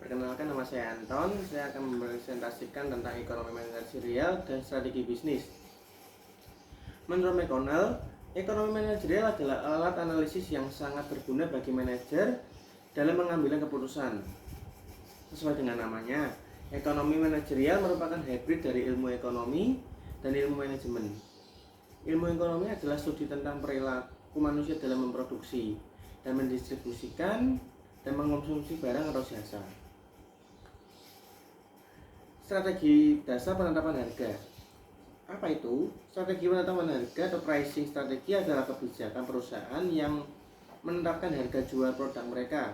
Perkenalkan, nama saya Anton. Saya akan mempresentasikan tentang ekonomi manajerial dan strategi bisnis. Menurut McConnell, ekonomi manajerial adalah alat analisis yang sangat berguna bagi manajer dalam mengambil keputusan. Sesuai dengan namanya, ekonomi manajerial merupakan hybrid dari ilmu ekonomi dan ilmu manajemen. Ilmu ekonomi adalah studi tentang perilaku manusia dalam memproduksi dan mendistribusikan dan mengkonsumsi barang atau jasa. Strategi dasar penetapan harga. Apa itu? Strategi penetapan harga atau pricing strategi adalah kebijakan perusahaan yang menetapkan harga jual produk mereka.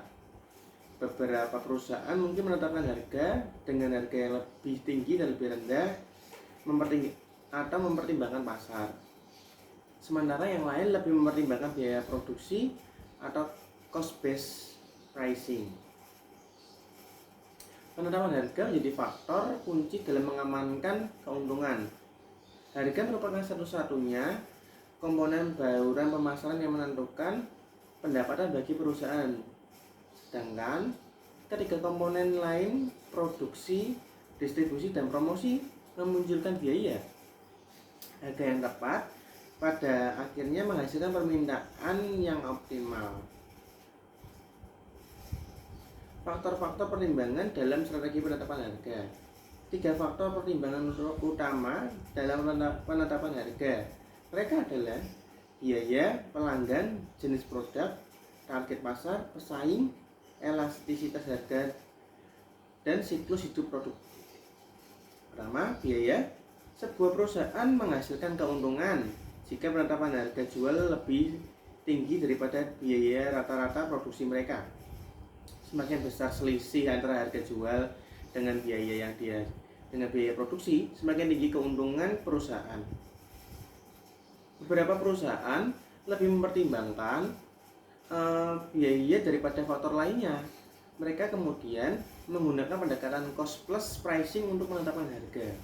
Beberapa perusahaan mungkin menetapkan harga dengan harga yang lebih tinggi dan lebih rendah atau mempertimbangkan pasar. Sementara yang lain lebih mempertimbangkan biaya produksi atau cost based pricing. Penetapan harga menjadi faktor kunci dalam mengamankan keuntungan. Harga merupakan satu-satunya komponen bauran pemasaran yang menentukan pendapatan bagi perusahaan. Sedangkan ketiga komponen lain, produksi, distribusi, dan promosi, memunculkan biaya. Harga yang tepat pada akhirnya menghasilkan permintaan yang optimal. Faktor-faktor pertimbangan dalam strategi penetapan harga. 3 faktor pertimbangan utama dalam penetapan harga. Mereka adalah biaya, pelanggan, jenis produk, target pasar, pesaing, elastisitas harga, dan siklus hidup produk. Pertama, biaya. Sebuah perusahaan menghasilkan keuntungan jika penetapan harga jual lebih tinggi daripada biaya rata-rata produksi mereka. Semakin besar selisih antara harga jual dengan biaya produksi, semakin tinggi keuntungan perusahaan. Beberapa perusahaan lebih mempertimbangkan biaya daripada faktor lainnya. Mereka kemudian menggunakan pendekatan cost plus pricing untuk menetapkan harga.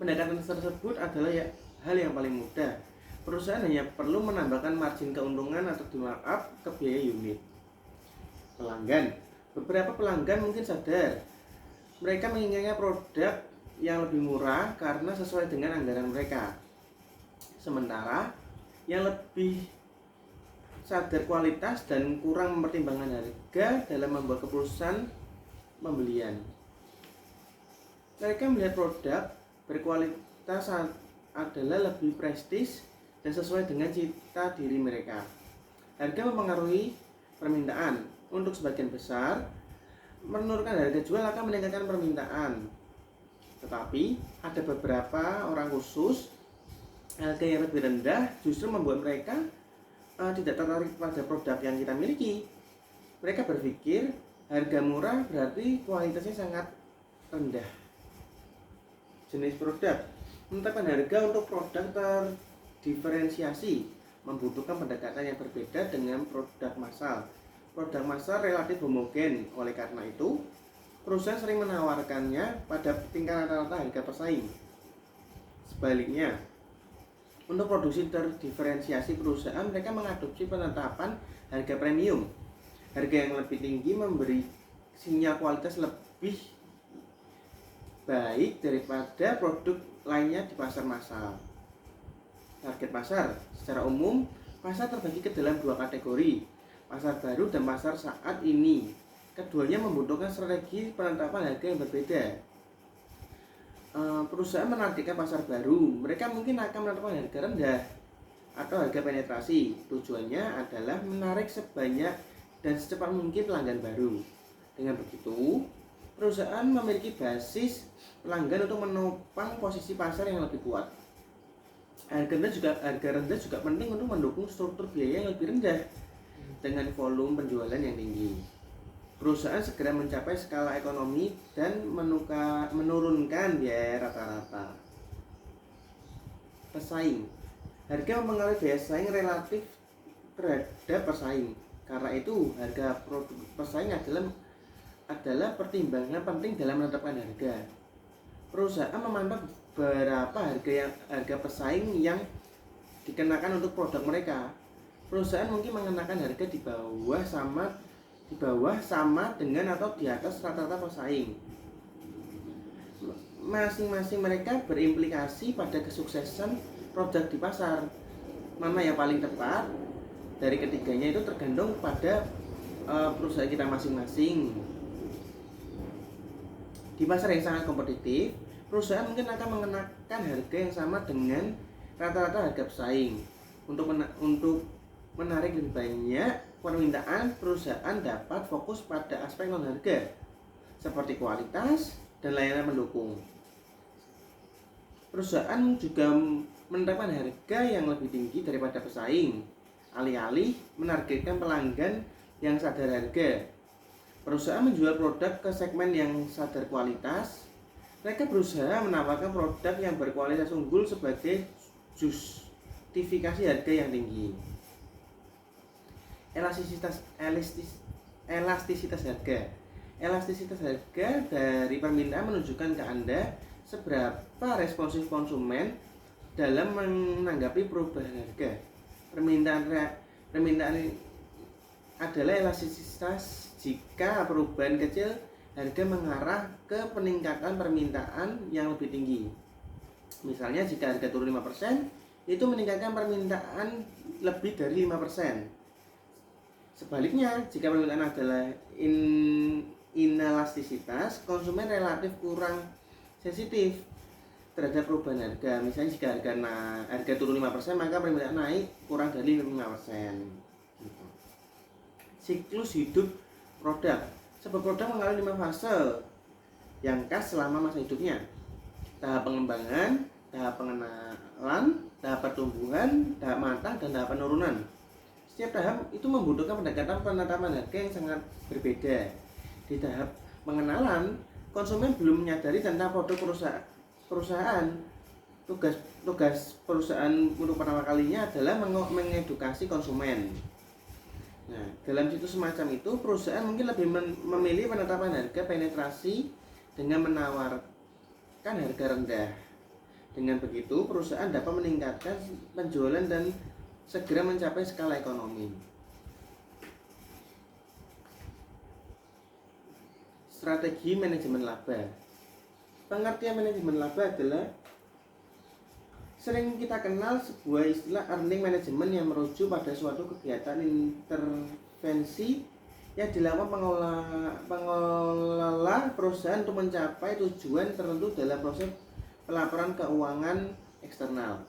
Pendekatan tersebut adalah hal yang paling mudah. Perusahaan hanya perlu menambahkan margin keuntungan atau markup ke biaya unit. Pelanggan. Beberapa pelanggan mungkin sadar mereka menginginkan produk yang lebih murah karena sesuai dengan anggaran mereka. Sementara yang lebih sadar kualitas dan kurang mempertimbangkan harga dalam membuat keputusan pembelian. Mereka melihat produk berkualitas adalah lebih prestis dan sesuai dengan cita diri mereka. Harga mempengaruhi permintaan. Untuk sebagian besar, menurunkan harga jual akan meningkatkan permintaan. Tetapi ada beberapa orang khusus, harga yang lebih rendah justru membuat mereka tidak tertarik pada produk yang kita miliki. Mereka berpikir harga murah berarti kualitasnya sangat rendah. Jenis produk. Menetapkan harga untuk produk terdiferensiasi membutuhkan pendekatan yang berbeda dengan produk massal. Produk massal relatif homogen, oleh karena itu perusahaan sering menawarkannya pada tingkat rata-rata harga pesaing. Sebaliknya, untuk produksi terdiferensiasi perusahaan, mereka mengadopsi penetapan harga premium. Harga yang lebih tinggi memberi sinyal kualitas lebih baik daripada produk lainnya di pasar massal. Target pasar. Secara umum, pasar terbagi ke dalam 2 kategori, pasar baru dan pasar saat ini. Keduanya membutuhkan strategi penetapan harga yang berbeda. Perusahaan menargetkan pasar baru, mereka mungkin akan menetapkan harga rendah atau harga penetrasi. Tujuannya adalah menarik sebanyak dan secepat mungkin pelanggan baru. Dengan begitu, perusahaan memiliki basis pelanggan untuk menopang posisi pasar yang lebih kuat. Harga rendah juga penting untuk mendukung struktur biaya yang lebih rendah dengan volume penjualan yang tinggi. Perusahaan segera mencapai skala ekonomi dan menurunkan biaya rata-rata. Pesaing. Harga mempengaruhi biaya saing relatif terhadap pesaing. Karena itu, harga produk pesaing adalah pertimbangan penting dalam menetapkan harga. Perusahaan memantau berapa harga pesaing yang dikenakan untuk produk mereka. Perusahaan mungkin mengenakan harga di bawah sama di bawah, sama dengan atau di atas rata-rata pesaing. Masing-masing mereka berimplikasi pada kesuksesan produk di pasar. Mana yang paling tepat dari ketiganya itu tergantung pada perusahaan kita masing-masing. Di pasar yang sangat kompetitif, perusahaan mungkin akan mengenakan harga yang sama dengan rata-rata harga pesaing. Untuk menarik lebih banyak permintaan, perusahaan dapat fokus pada aspek non harga seperti kualitas dan layanan pendukung. Perusahaan juga menetapkan harga yang lebih tinggi daripada pesaing, alih-alih menargetkan pelanggan yang sadar harga. Perusahaan menjual produk ke segmen yang sadar kualitas. Mereka berusaha menawarkan produk yang berkualitas unggul sebagai justifikasi harga yang tinggi. Elastisitas harga. Elastisitas harga dari permintaan menunjukkan ke Anda seberapa responsif konsumen dalam menanggapi perubahan harga. Permintaan adalah elastisitas jika perubahan kecil harga mengarah ke peningkatan permintaan yang lebih tinggi. Misalnya jika harga turun 5%, itu meningkatkan permintaan lebih dari 5%. Sebaliknya, jika permintaan adalah inelastisitas, konsumen relatif kurang sensitif terhadap perubahan harga. Misalnya jika harga turun 5%, maka permintaan naik kurang dari 5%. Siklus hidup produk. Sebuah produk mengalami 5 fase yang khas selama masa hidupnya. Tahap pengembangan, tahap pengenalan, tahap pertumbuhan, tahap matang, dan tahap penurunan. Setiap tahap itu membutuhkan pendekatan penetapan harga yang sangat berbeda. Di tahap pengenalan, konsumen belum menyadari tentang produk perusahaan. Tugas perusahaan untuk pertama kalinya adalah mengedukasi konsumen. Nah, dalam situs semacam itu, perusahaan mungkin lebih memilih penetapan harga penetrasi dengan menawarkan harga rendah. Dengan begitu, perusahaan dapat meningkatkan penjualan dan segera mencapai skala ekonomi. Strategi manajemen laba. Pengertian manajemen laba adalah sering kita kenal sebuah istilah earning management yang merujuk pada suatu kegiatan intervensi yang dilakukan pengelola perusahaan untuk mencapai tujuan tertentu dalam proses pelaporan keuangan eksternal.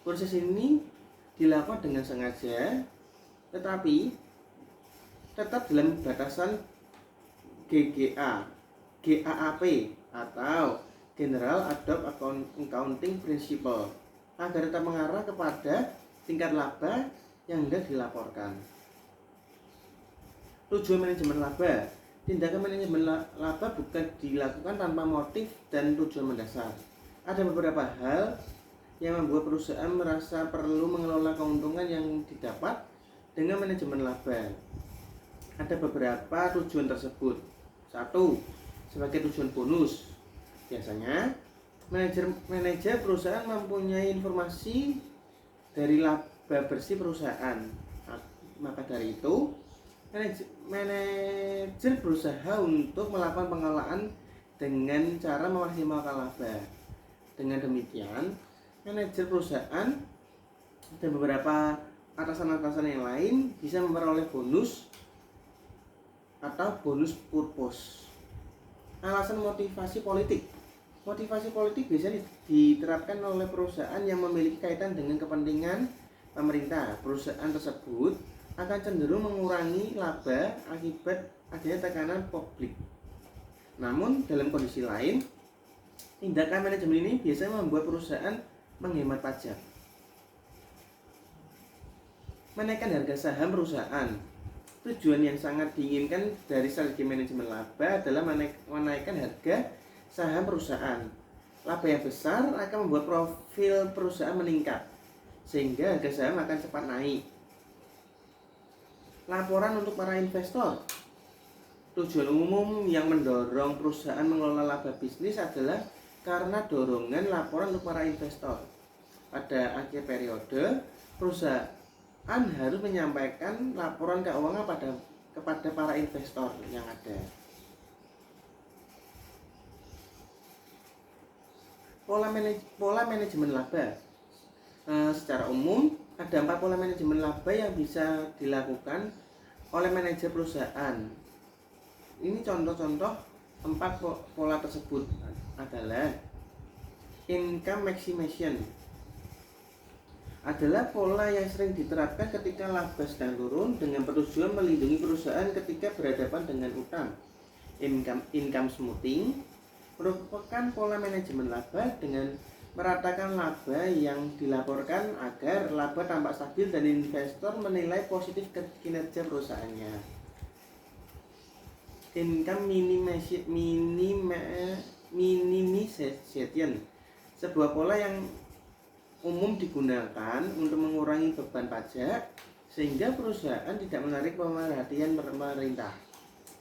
Proses ini dilakukan dengan sengaja, tetapi tetap dalam batasan GAAP atau General Adopt Accounting Principle agar tetap mengarah kepada tingkat laba yang hendak dilaporkan. Tujuan manajemen laba. Tindakan manajemen laba bukan dilakukan tanpa motif dan tujuan mendasar. Ada beberapa hal yang membuat perusahaan merasa perlu mengelola keuntungan yang didapat dengan manajemen laba. Ada beberapa tujuan tersebut. 1. Sebagai tujuan bonus. Biasanya manajer perusahaan mempunyai informasi dari laba bersih perusahaan. Maka dari itu, manajer berusaha untuk melakukan pengelolaan dengan cara memaksimalkan laba. Dengan demikian, manajer perusahaan dan beberapa atasan-atasan yang lain bisa memperoleh bonus atau bonus purpose. Alasan motivasi politik. Motivasi politik biasanya diterapkan oleh perusahaan yang memiliki kaitan dengan kepentingan pemerintah. Perusahaan tersebut akan cenderung mengurangi laba akibat adanya tekanan publik. Namun, dalam kondisi lain, tindakan manajemen ini biasanya membuat perusahaan menghemat pajak. Menaikkan harga saham perusahaan. Tujuan yang sangat diinginkan dari strategi manajemen laba adalah menaikkan harga saham perusahaan. Laba yang besar akan membuat profil perusahaan meningkat, sehingga harga saham akan cepat naik. Laporan untuk para investor. Tujuan umum yang mendorong perusahaan mengelola laba bisnis adalah karena dorongan laporan untuk para investor. Pada akhir periode, perusahaan harus menyampaikan laporan keuangan kepada para investor yang ada. Pola manajemen laba. Secara umum ada 4 pola manajemen laba yang bisa dilakukan oleh manajer perusahaan. Ini contoh-contoh 4 pola tersebut adalah income maximization. Adalah pola yang sering diterapkan ketika laba sedang turun dengan bertujuan melindungi perusahaan ketika berhadapan dengan utang. Income smoothing merupakan pola manajemen laba dengan meratakan laba yang dilaporkan agar laba tampak stabil dan investor menilai positif kinerja perusahaannya. Income minimization, sebuah pola yang umum digunakan untuk mengurangi beban pajak sehingga perusahaan tidak menarik perhatian pemerintah.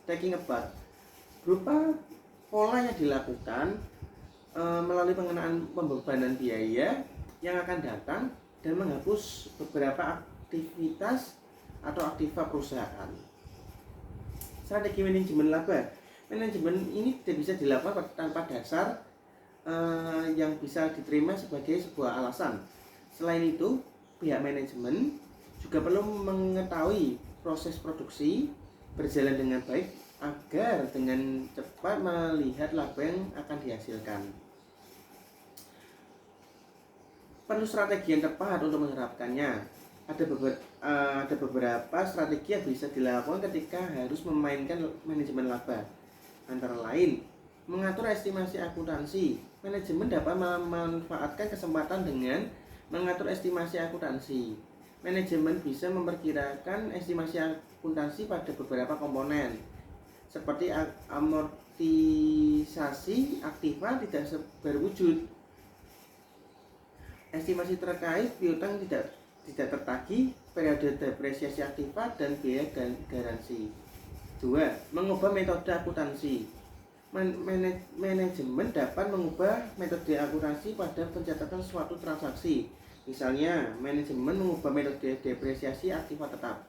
Taking about berupa pola yang dilakukan melalui pengenaan pembebanan biaya yang akan datang dan menghapus beberapa aktivitas atau aktiva perusahaan. Strategi manajemen laba. Manajemen ini tidak bisa dilakukan tanpa dasar yang bisa diterima sebagai sebuah alasan. Selain itu, pihak manajemen juga perlu mengetahui proses produksi berjalan dengan baik agar dengan cepat melihat laba yang akan dihasilkan. Perlu strategi yang tepat untuk menerapkannya. Ada beberapa strategi yang bisa dilakukan ketika harus memainkan manajemen laba. Antara lain, mengatur estimasi akuntansi. Manajemen dapat memanfaatkan kesempatan dengan mengatur estimasi akuntansi. Manajemen bisa memperkirakan estimasi akuntansi pada beberapa komponen, seperti amortisasi aktiva tidak berwujud, estimasi terkait piutang tidak tertagih, periode depresiasi aktiva, dan biaya garansi. 2. Mengubah metode akuntansi. Manajemen dapat mengubah metode akuntansi pada pencatatan suatu transaksi. Misalnya, manajemen mengubah metode depresiasi aktiva tetap.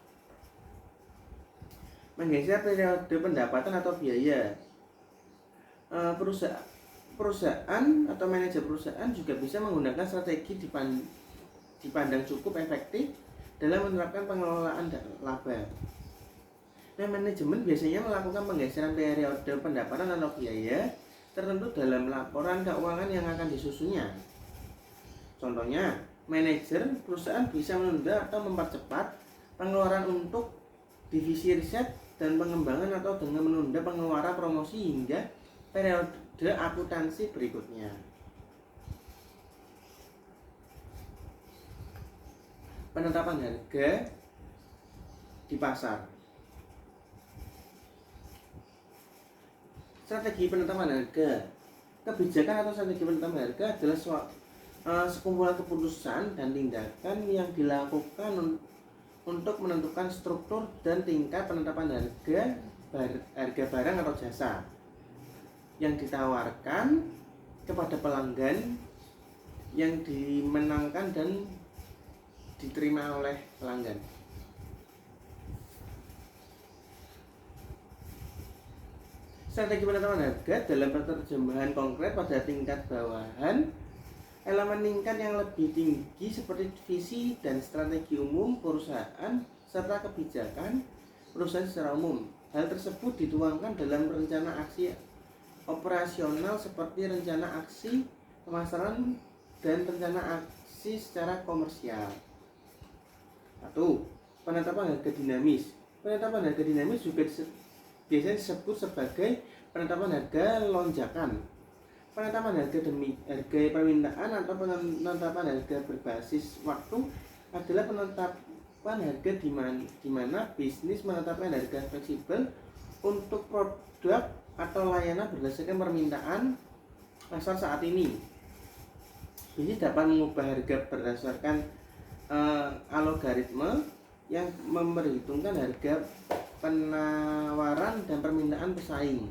Menggeser periode pendapatan atau biaya. Perusahaan atau manajer perusahaan juga bisa menggunakan strategi dipandang cukup efektif dalam menerapkan pengelolaan laba. Manajemen biasanya melakukan penggeseran periode pendapatan atau biaya tertentu dalam laporan keuangan yang akan disusunnya. Contohnya, manajer perusahaan bisa menunda atau mempercepat pengeluaran untuk divisi riset dan pengembangan atau dengan menunda pengeluaran promosi hingga periode akuntansi berikutnya. Penetapan harga di pasar. Strategi penetapan harga. Kebijakan atau strategi penetapan harga adalah sekumpulan keputusan dan tindakan yang dilakukan untuk menentukan struktur dan tingkat penetapan harga barang atau jasa yang ditawarkan kepada pelanggan, yang dimenangkan dan diterima oleh pelanggan. Strategi penetapan harga dalam penerjemahan konkret pada tingkat bawahan, elemen tingkat yang lebih tinggi seperti visi dan strategi umum perusahaan serta kebijakan perusahaan secara umum. Hal tersebut dituangkan dalam rencana aksi operasional seperti rencana aksi pemasaran dan rencana aksi secara komersial. 1. Penetapan harga dinamis. Penetapan harga dinamis juga biasanya disebut sebagai penetapan harga lonjakan. Penetapan harga demi harga permintaan atau penetapan harga berbasis waktu adalah penetapan harga di mana bisnis menetapkan harga fleksibel untuk produk atau layanan berdasarkan permintaan pasar saat ini. Bisnis dapat mengubah harga berdasarkan algoritma yang memperhitungkan harga penawaran dan permintaan pesaing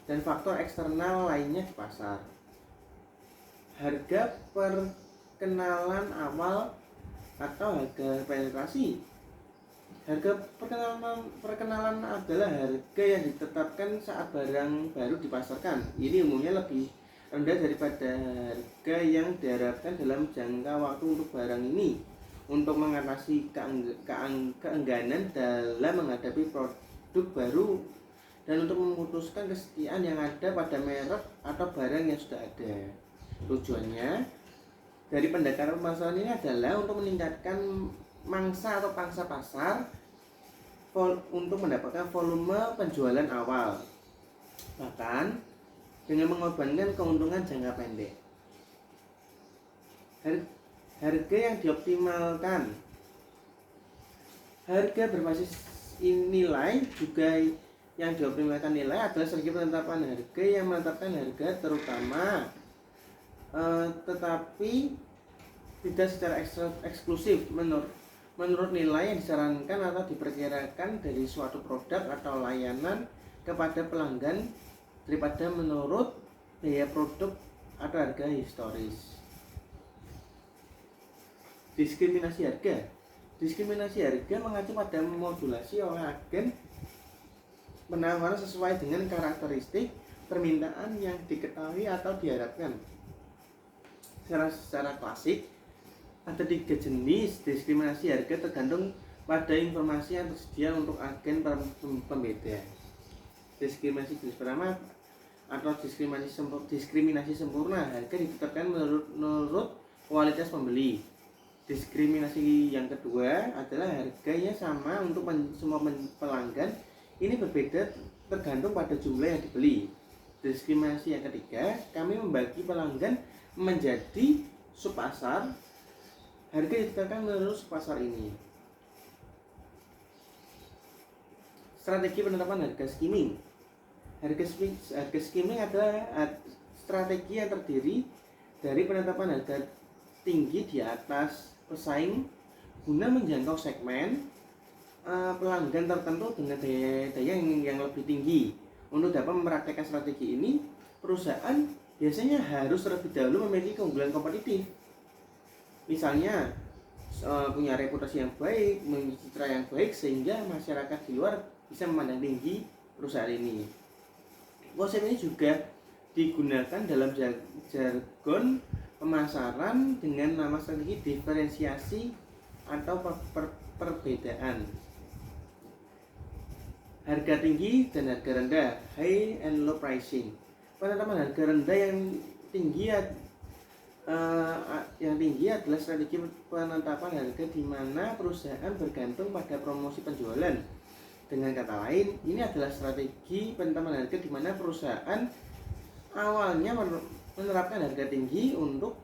dan faktor eksternal lainnya di pasar. Harga perkenalan awal atau harga penetrasi. Harga perkenalan adalah harga yang ditetapkan saat barang baru dipasarkan. Ini umumnya lebih rendah daripada harga yang diharapkan dalam jangka waktu untuk barang ini, untuk mengatasi keengganan dalam menghadapi produk baru dan untuk memutuskan kesetiaan yang ada pada merek atau barang yang sudah ada. Tujuannya dari pendekatan pemasaran ini adalah untuk meningkatkan mangsa atau pangsa pasar untuk mendapatkan volume penjualan awal, bahkan dengan mengorbankan keuntungan jangka pendek. Harga yang dioptimalkan. Harga berbasis nilai juga yang dioptimalkan nilai adalah strategi penetapan harga yang menetapkan harga terutama tetapi tidak secara eksklusif menurut nilai yang disarankan atau diperkirakan dari suatu produk atau layanan kepada pelanggan daripada menurut biaya produk atau harga historis. Diskriminasi harga. Diskriminasi harga mengacu pada modulasi oleh agen penawaran sesuai dengan karakteristik permintaan yang diketahui atau diharapkan. Secara klasik, ada 3 jenis diskriminasi harga tergantung pada informasi yang tersedia untuk agen pembeda. Diskriminasi jenis pertama atau diskriminasi sempurna, harga ditetapkan menurut kualitas pembeli. Diskriminasi yang kedua adalah harganya sama untuk semua pelanggan, ini berbeda tergantung pada jumlah yang dibeli. Diskriminasi yang ketiga, kami membagi pelanggan menjadi subpasar. Harga ditetapkan menurut pasar ini. Strategi penetapan harga skimming. Harga skimming adalah strategi yang terdiri dari penetapan harga tinggi di atas pesaing guna menjangkau segmen pelanggan tertentu dengan daya yang lebih tinggi. Untuk dapat mempraktekkan strategi ini, perusahaan biasanya harus terlebih dahulu memiliki keunggulan kompetitif. Misalnya punya reputasi yang baik, memiliki citra yang baik sehingga masyarakat di luar bisa memandang tinggi perusahaan ini. Konsep ini juga digunakan dalam jargon pemasaran dengan nama strategi diferensiasi atau perbedaan. Harga tinggi dan harga rendah, high and low pricing. Penetapan harga rendah yang tinggi adalah strategi penetapan harga di mana perusahaan bergantung pada promosi penjualan. Dengan kata lain, ini adalah strategi penetapan harga di mana perusahaan awalnya menerapkan harga tinggi untuk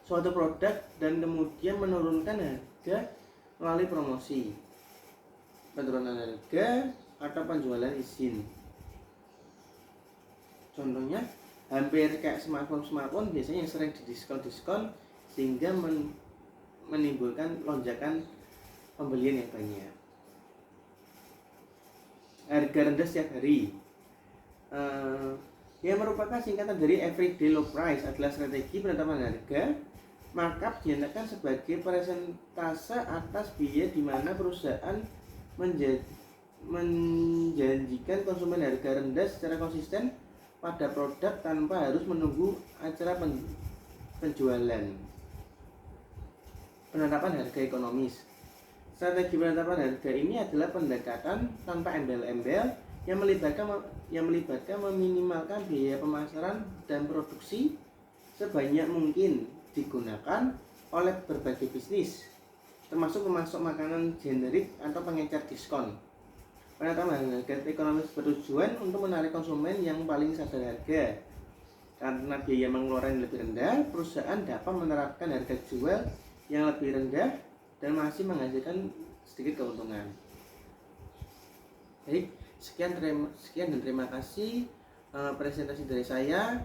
suatu produk dan kemudian menurunkan harga melalui promosi, penurunan harga atau penjualan izin. Contohnya hampir kayak smartphone biasanya yang sering didiskon sehingga menimbulkan lonjakan pembelian yang banyak. Harga rendah setiap hari yang merupakan singkatan dari everyday low price adalah strategi penetapan harga markup dinyatakan sebagai persentase atas biaya di mana perusahaan menjanjikan konsumen harga rendah secara konsisten pada produk tanpa harus menunggu acara penjualan. Penetapan harga ekonomis. Strategi penetapan harga ini adalah pendekatan tanpa embel-embel yang melibatkan meminimalkan biaya pemasaran dan produksi sebanyak mungkin digunakan oleh berbagai bisnis, termasuk pemasok makanan generik atau pengecer diskon. Penetapan harga ekonomis bertujuan untuk menarik konsumen yang paling sadar harga. Karena biaya pengeluaran lebih rendah, perusahaan dapat menerapkan harga jual yang lebih rendah dan masih menghasilkan sedikit keuntungan. Baik, sekian dan terima kasih presentasi dari saya.